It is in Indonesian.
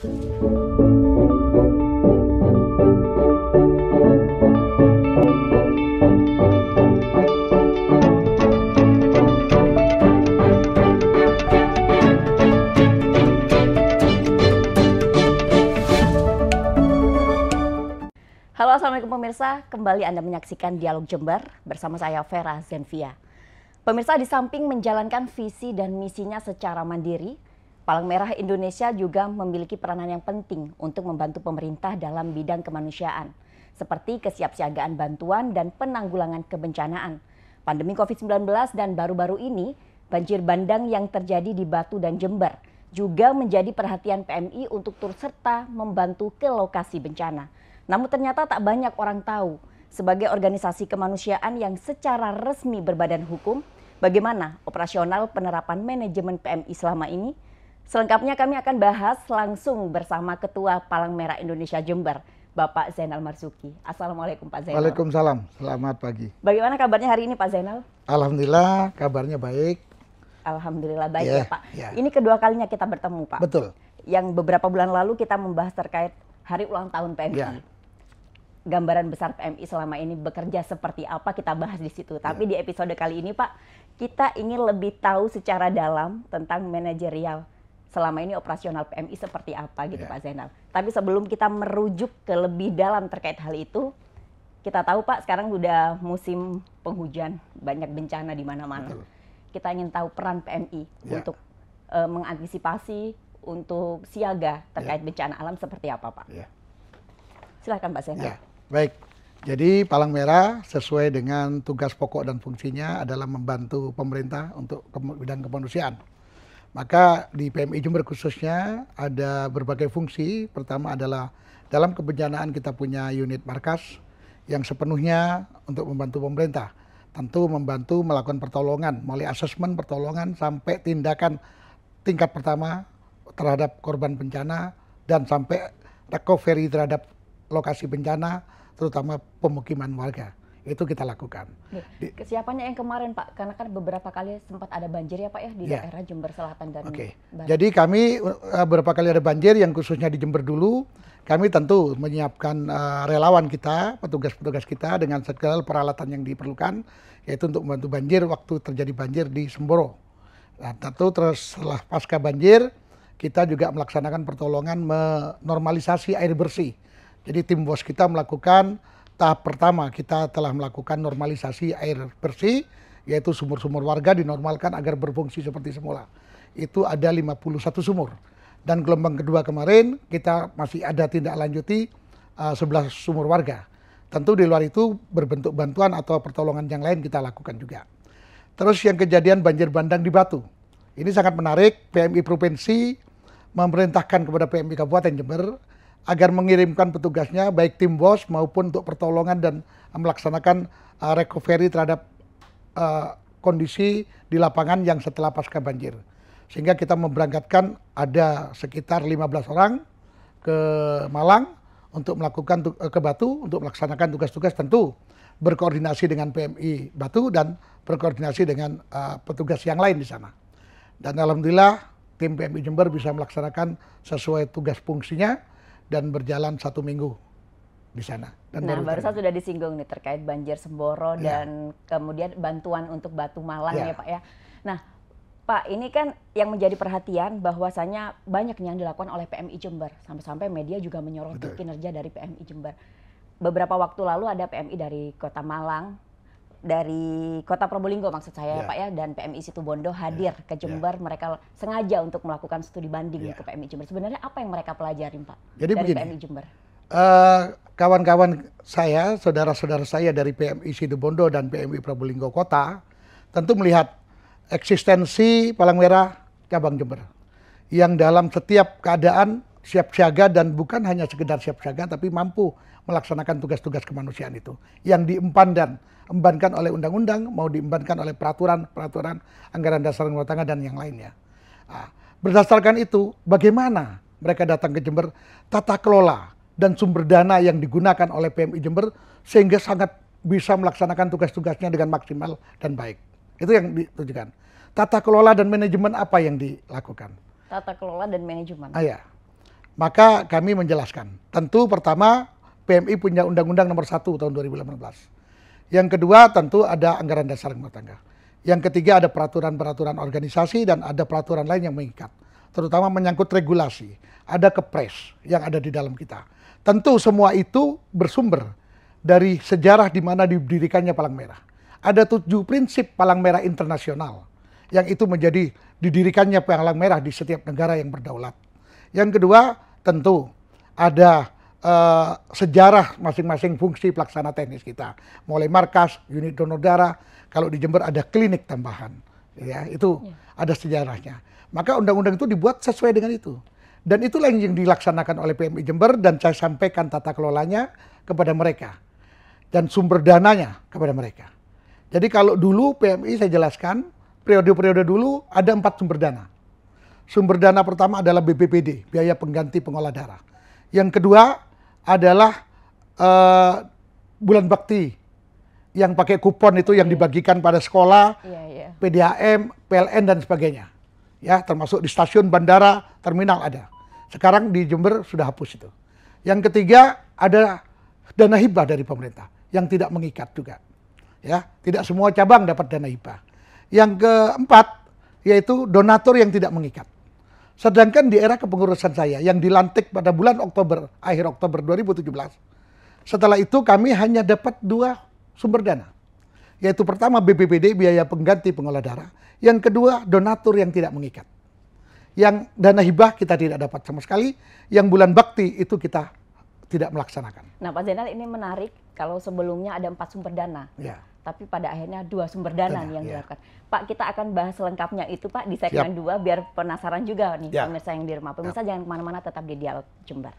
Halo, assalamualaikum pemirsa. Kembali Anda menyaksikan Dialog Jember bersama saya Vera Zenvia. Pemirsa, di samping menjalankan visi dan misinya secara mandiri, Palang Merah Indonesia juga memiliki peranan yang penting untuk membantu pemerintah dalam bidang kemanusiaan, seperti kesiapsiagaan bantuan dan penanggulangan kebencanaan. Pandemi COVID-19 dan baru-baru ini, banjir bandang yang terjadi di Batu dan Jember juga menjadi perhatian PMI untuk turut serta membantu ke lokasi bencana. Namun ternyata tak banyak orang tahu, sebagai organisasi kemanusiaan yang secara resmi berbadan hukum, bagaimana operasional penerapan manajemen PMI selama ini. Selengkapnya kami akan bahas langsung bersama Ketua Palang Merah Indonesia Jember, Bapak Zainal Marzuki. Assalamualaikum Pak Zainal. Waalaikumsalam, selamat pagi. Bagaimana kabarnya hari ini Pak Zainal? Alhamdulillah kabarnya baik. Alhamdulillah baik ya Pak. Yeah. Ini kedua kalinya kita bertemu Pak. Betul. Yang beberapa bulan lalu kita membahas terkait hari ulang tahun PMI. Yeah. Gambaran besar PMI selama ini bekerja seperti apa kita bahas di situ. Tapi di episode kali ini Pak, kita ingin lebih tahu secara dalam tentang manajerial selama ini operasional PMI seperti apa gitu Pak Zainal. Tapi sebelum kita merujuk ke lebih dalam terkait hal itu, kita tahu Pak sekarang udah musim penghujan, banyak bencana di mana-mana. Kita ingin tahu peran PMI untuk mengantisipasi, untuk siaga terkait bencana alam seperti apa Pak. Silakan Pak Zainal. Baik, jadi Palang Merah sesuai dengan tugas pokok dan fungsinya adalah membantu pemerintah untuk bidang kemanusiaan. Maka di PMI Jember khususnya ada berbagai fungsi. Pertama adalah dalam kebencanaan kita punya unit markas yang sepenuhnya untuk membantu pemerintah. Tentu membantu melakukan pertolongan, mulai asesmen pertolongan sampai tindakan tingkat pertama terhadap korban bencana dan sampai recovery terhadap lokasi bencana, terutama pemukiman warga. Itu kita lakukan. Kesiapannya yang kemarin Pak, karena kan beberapa kali sempat ada banjir ya Pak ya di daerah Jember Selatan dan Barat. Jadi kami beberapa kali ada banjir yang khususnya di Jember dulu, kami tentu menyiapkan relawan kita, petugas-petugas kita dengan segala peralatan yang diperlukan, yaitu untuk membantu banjir waktu terjadi banjir di Semboro. Nah, tentu terus setelah pasca banjir, kita juga melaksanakan pertolongan menormalisasi air bersih. Jadi tim BOS kita melakukan tahap pertama, kita telah melakukan normalisasi air bersih, yaitu sumur-sumur warga dinormalkan agar berfungsi seperti semula. Itu ada 51 sumur. Dan gelombang kedua kemarin kita masih ada tindak lanjuti 11 sumur warga. Tentu di luar itu berbentuk bantuan atau pertolongan yang lain kita lakukan juga. Terus yang kejadian banjir bandang di Batu. Ini sangat menarik, PMI Provinsi memerintahkan kepada PMI Kabupaten Jember agar mengirimkan petugasnya baik tim BOS maupun untuk pertolongan dan melaksanakan recovery terhadap kondisi di lapangan yang setelah pasca banjir. Sehingga kita memberangkatkan ada sekitar 15 orang ke Malang untuk melakukan ke Batu untuk melaksanakan tugas-tugas, tentu berkoordinasi dengan PMI Batu dan berkoordinasi dengan petugas yang lain di sana. Dan alhamdulillah tim PMI Jember bisa melaksanakan sesuai tugas fungsinya dan berjalan 1 minggu di sana. Dan barusan sudah disinggung nih terkait banjir Semboro dan kemudian bantuan untuk Batu Malang ya Pak ya. Nah Pak, ini kan yang menjadi perhatian bahwasanya banyak yang dilakukan oleh PMI Jember. Sampai-sampai media juga menyoroti kinerja dari PMI Jember. Beberapa waktu lalu ada PMI dari Kota Malang, dari Kota Probolinggo maksud saya Pak ya, dan PMI Situbondo hadir ke Jember. Mereka sengaja untuk melakukan studi banding ke PMI Jember. Sebenarnya apa yang mereka pelajarin Pak jadi dari begini, PMI Jember? Kawan-kawan saya, saudara-saudara saya dari PMI Situbondo dan PMI Probolinggo Kota tentu melihat eksistensi Palang Merah Cabang Jember yang dalam setiap keadaan siap siaga, dan bukan hanya sekedar siap siaga tapi mampu melaksanakan tugas-tugas kemanusiaan itu yang diembankan oleh undang-undang, mau diembankan oleh peraturan anggaran dasar rumah tangga dan yang lainnya. Nah, berdasarkan itu, bagaimana mereka datang ke Jember, tata kelola dan sumber dana yang digunakan oleh PMI Jember sehingga sangat bisa melaksanakan tugas-tugasnya dengan maksimal dan baik. Itu yang ditujukan. Tata kelola dan manajemen apa yang dilakukan? Tata kelola dan manajemen. Ya. Maka kami menjelaskan. Tentu pertama PMI punya Undang-Undang Nomor 1 tahun 2018. Yang kedua tentu ada anggaran dasar rumah tangga. Yang ketiga ada peraturan-peraturan organisasi dan ada peraturan lain yang mengikat. Terutama menyangkut regulasi. Ada kepres yang ada di dalam kita. Tentu semua itu bersumber dari sejarah di mana didirikannya Palang Merah. Ada 7 prinsip Palang Merah internasional yang itu menjadi didirikannya Palang Merah di setiap negara yang berdaulat. Yang kedua tentu ada sejarah masing-masing fungsi pelaksana teknis kita. Mulai markas, unit donor darah, kalau di Jember ada klinik tambahan. Ya, itu ada sejarahnya. Maka undang-undang itu dibuat sesuai dengan itu. Dan itulah yang dilaksanakan oleh PMI Jember dan saya sampaikan tata kelolanya kepada mereka. Dan sumber dananya kepada mereka. Jadi kalau dulu PMI saya jelaskan, periode-periode dulu ada 4 sumber dana. Sumber dana pertama adalah BPPD, biaya pengganti pengolah darah. Yang kedua adalah bulan bakti yang pakai kupon itu yang dibagikan pada sekolah, PDAM, PLN dan sebagainya. Ya, termasuk di stasiun, bandara, terminal ada. Sekarang di Jember sudah hapus itu. Yang ketiga ada dana hibah dari pemerintah yang tidak mengikat juga. Ya, tidak semua cabang dapat dana hibah. Yang keempat yaitu donatur yang tidak mengikat. Sedangkan di era kepengurusan saya yang dilantik pada bulan Oktober, akhir Oktober 2017, setelah itu kami hanya dapat 2 sumber dana. Yaitu pertama BPPD, biaya pengganti pengolah darah. Yang kedua donatur yang tidak mengikat. Yang dana hibah kita tidak dapat sama sekali. Yang bulan bakti itu kita tidak melaksanakan. Nah Pak Zainal, ini menarik kalau sebelumnya ada 4 sumber dana. Ya. Tapi pada akhirnya 2 sumber dana yang dilakukan. Pak, kita akan bahas selengkapnya itu Pak di segmen 2 biar penasaran juga nih pemirsa yang di rumah. Pemirsa jangan kemana-mana, tetap di Dialog Jember.